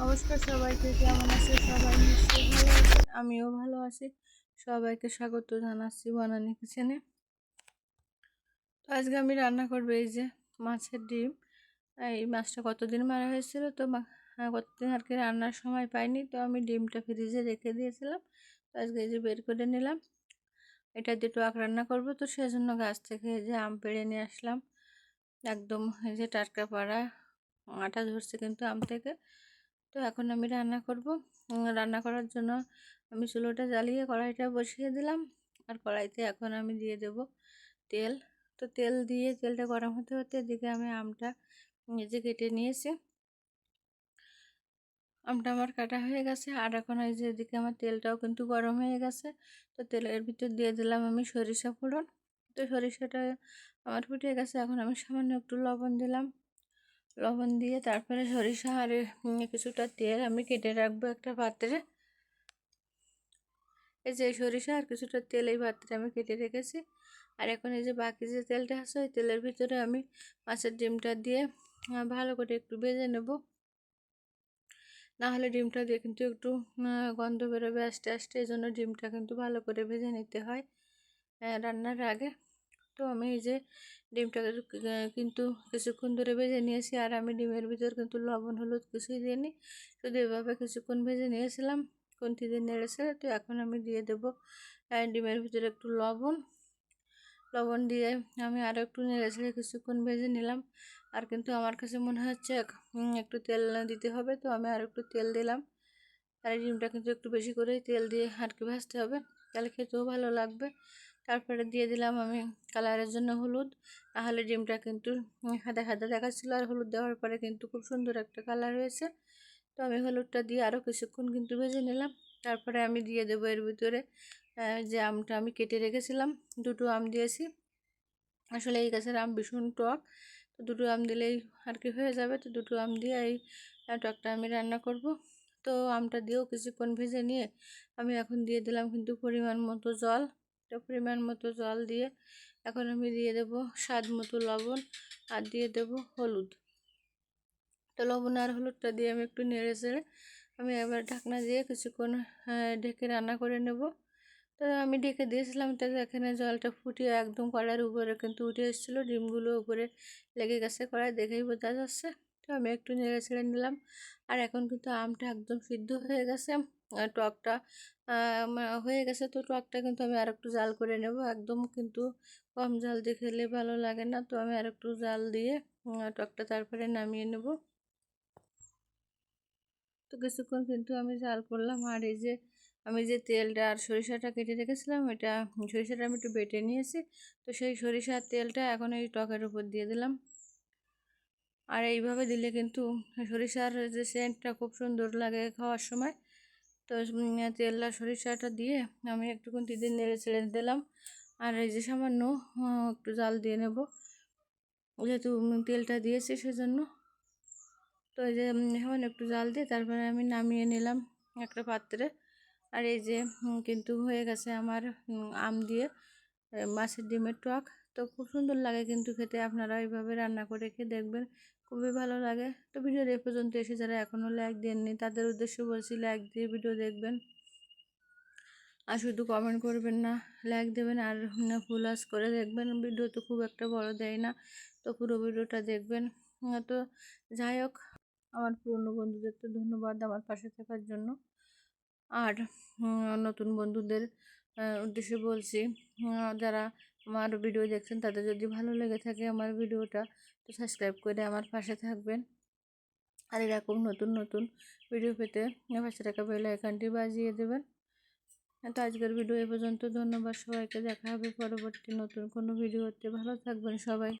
নমস্কার সবাইকে, কেমন আছে সবাই? নিশ্চয়ই ভালো আছেন, আমিও ভালো আছি। সবাইকে স্বাগত জানাচ্ছি বনানী কিচেনে। তো আজকে আমি রান্না করবো এই যে মাছের ডিম। এই মাছটা কতদিন মারা হয়েছিল, তো কতদিন আর কি রান্নার সময় পাইনি, তো আমি ডিমটা ফ্রিজে রেখে দিয়েছিলাম। তো আজকে এই যে বের করে নিলাম, এটা দিয়ে টক রান্না করব। তো সেজন্য গাছ থেকে এই যে আম পেড়ে নিয়ে আসলাম, একদম এই যে টাটকা পাড়া, আটা ধরছে কিন্তু আম থেকে। তো এখন আমি রান্না করব। রান্না করার জন্য আমি চুলোটা জ্বালিয়ে কড়াইটা বসিয়ে দিলাম, আর কড়াইতে এখন আমি দিয়ে দেব তেল। তো তেল দিয়ে তেলটা গরম হতে হতে এদিকে আমি আমটা নিজে কেটে নিয়েছি। আমটা আমার কাটা হয়ে গেছে, আর এখন এই যে এদিকে আমার তেলটাও কিন্তু গরম হয়ে গেছে। তো তেলের ভিতর দিয়ে দিলাম আমি সরিষা ফোড়ন। তো সরিষাটা আমার ফুটে গেছে, এখন আমি সামান্য একটু লবণ দিলাম। লবণ দিয়ে তারপরে সরিষা আর কিছুটা তেল আমি কেটে রাখবো একটা পাত্রে। এই যে সরিষা আর কিছুটা তেল এই পাত্রে আমি কেটে রেখেছি। আর এখন এই যে বাকি যে তেলটা আছে ওই তেলের ভিতরে আমি মাছের ডিমটা দিয়ে ভালো করে একটু ভেজে নেব। না হলে ডিমটা দিয়ে কিন্তু একটু গন্ধ বেরোবে আস্তে আস্তে, এই জন্য ডিমটা কিন্তু ভালো করে ভেজে নিতে হয় রান্নার আগে। তো আমি এই যে ডিমটাকে কিন্তু কিছুক্ষণ ধরে ভেজে নিয়েছি, আর আমি ডিমের ভিতর কিন্তু লবণ হলুদ কিছুই দিইনি, শুধু এভাবে কিছুক্ষণ ভেজে নিয়েছিলাম, খুন্তি দিয়ে নেড়েছে। তো এখন আমি দিয়ে দেবো ডিমের ভিতরে একটু লবণ। লবণ দিয়ে আমি আরও একটু নেড়েছে কিছুক্ষণ ভেজে নিলাম। আর কিন্তু আমার কাছে মনে হচ্ছে একটু তেল দিতে হবে, তো আমি আর একটু তেল দিলাম। আর ডিমটা কিন্তু একটু বেশি করেই তেল দিয়ে আর কি ভাজতে হবে, তাহলে খেতেও ভালো লাগবে। তারপরে দিয়ে দিলাম আমি কালারের জন্য হলুদ, নাহলে ডিমটা কিন্তু সাদা সাদা দেখাচ্ছিলো, আর হলুদ দেওয়ার পরে কিন্তু খুব সুন্দর একটা কালার হয়েছে। তো আমি হলুদটা দিয়ে আরও কিছুক্ষণ কিন্তু ভেজে নিলাম। তারপরে আমি দিয়ে দেবো এর ভিতরে যে আমটা আমি কেটে রেখেছিলাম, দুটো আম দিয়েছি। আসলে এই গাছের আম ভীষণ টক, তো দুটো আম দিলেই আর কি হয়ে যাবে। তো দুটো আম দিয়ে এই টকটা আমি রান্না করব। তো আমটা দিয়েও কিছুক্ষণ ভেজে নিয়ে আমি এখন দিয়ে দিলাম কিন্তু পরিমাণ মতো জল। তো পরিমাণ মতো জল দিয়ে এখন আমি দিয়ে দেব স্বাদ মতো লবণ, আর দিয়ে দেব হলুদ। তো লবণ আর হলুদটা দিয়ে আমি একটু নেড়ে চেড়ে আমি এবার ঢাকনা দিয়ে কিছুক্ষণ ঢেকে রান্না করে নেব। তো আমি ঢেকে দিয়েছিলাম, তো এখানে জলটা ফুটিয়ে একদম কড়াইয়ের উপরে কিন্তু উঠে এসেছিলো, ডিমগুলো উপরে লেগে গেছে কড়াই, দেখেই বোঝা যাচ্ছে। তো আমি একটু নেড়ে ছেড়ে নিলাম। আর এখন কিন্তু আমটা একদম সিদ্ধ হয়ে গেছে, টকটা হয়ে গেছে। তো টকটা কিন্তু আমি আর একটু জাল করে নেব, একদম কিন্তু কম জাল দিয়ে খেলে ভালো লাগে না। তো আমি আর একটু জাল দিয়ে টকটা তারপরে নামিয়ে নেব। তো কিছুক্ষণ কিন্তু আমি জাল করলাম, আর এই যে আমি যে তেলটা আর সরিষাটা কেটে রেখেছিলাম, এটা সরিষাটা আমি একটু বেটে নিয়েছি। তো সেই সরিষার তেলটা এখন এই টকের উপর দিয়ে দিলাম। আর এইভাবে দিলে কিন্তু সরিষার যে সেন্টটা খুব সুন্দর লাগে খাওয়ার সময়। তো তেল আর সরিষাটা দিয়ে আমি একটুক্ষণ দিয়ে নেড়ে ছেড়ে দিলাম। আর এই যে সামান্য একটু জাল দিয়ে নেব, যেহেতু তেলটা দিয়েছি সেজন্য। তো এই যে এখন একটু জাল দিয়ে তারপরে আমি নামিয়ে নিলাম একটা পাত্রে। আর এই যে কিন্তু হয়ে গেছে আমার আম দিয়ে মাছের ডিমের টক। তো খুব সুন্দর লাগে কিন্তু খেতে, আপনারা এইভাবে রান্না করে খেয়ে দেখবেন, খুবই ভালো লাগে। তো ভিডিও এ পর্যন্ত এসে যারা এখনও লাইক দেননি তাদের উদ্দেশ্যে বলছি লাইক দিয়ে ভিডিও দেখবেন, আর শুধু কমেন্ট করবেন না, লাইক দেবেন। আর ফুল ওয়াচ করে দেখবেন, ভিডিও তো খুব একটা বড় দেয় না, তো পুরো ভিডিওটা দেখবেন। তো যাই হোক, আমার পুরনো বন্ধুদের তো ধন্যবাদ আমার পাশে থাকার জন্য। আর নতুন বন্ধুদের উদ্দেশ্যে বলছি, যারা আমার ভিডিও দেখছেন তাদের যদি ভালো লেগে থাকে আমার ভিডিওটা, তো সাবস্ক্রাইব করে আমার পাশে থাকবেন। আর এরকম নতুন নতুন ভিডিও পেতে পাশে থাকা বেল আইকনটি বাজিয়ে দেবেন। তো আজকের ভিডিও এ পর্যন্ত, ধন্যবাদ সবাইকে, দেখা হবে পরবর্তী নতুন কোনো ভিডিওতে। ভালো থাকবেন সবাই।